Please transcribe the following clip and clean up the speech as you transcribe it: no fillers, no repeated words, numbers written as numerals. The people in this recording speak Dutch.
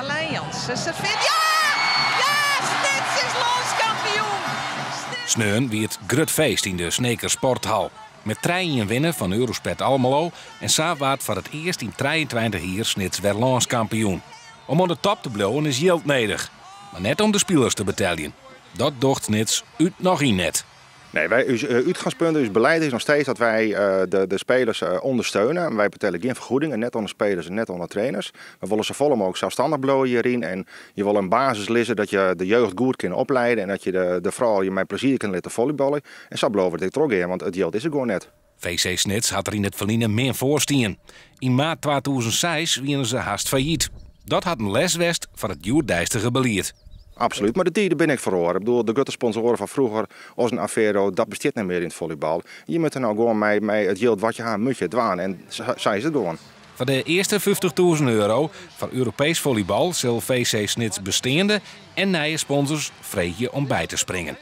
Alain Jansen serveert. Ja! Ja! Snits is landskampioen! Sneun wie het grut feest in de Sneker Sporthal. Met 3-1 winnen van Eurospet Almelo en Sawaard voor het eerst in 23 jaar Snits weer landskampioen. Om aan de top te blijven is geld nodig, maar net om de spelers te betalen. Dat docht Snits uit nog in net. Nee, uw uitgangspunt, uw beleid is nog steeds dat wij de spelers ondersteunen. Wij betalen geen vergoedingen, net aan de spelers en net aan de trainers. We willen ze volop ook zelfstandig blijven hierin. En je wil een basis lezen dat je de jeugd goed kan opleiden. En dat je de vrouw je met plezier kan laten volleyballen. En zo blijven we dit terug in, want het geld is er gewoon net. VC Snits had er in het verliezen meer voorstien. In maart 2006 wienen ze haast failliet. Dat had een leswest van het duurdijstige beleid. Absoluut, maar de tijden ben ik verloren. Ik bedoel, de grote sponsoren van vroeger als een Avero, dat bestaat niet meer in het volleybal. Je moet er nou gewoon met het geld wat je hebt, moet je het doen. En zo is het gewoon. Voor de eerste €50.000 van Europees volleybal zal VC Snits bestaande en nieuwe sponsors vreeg je om bij te springen.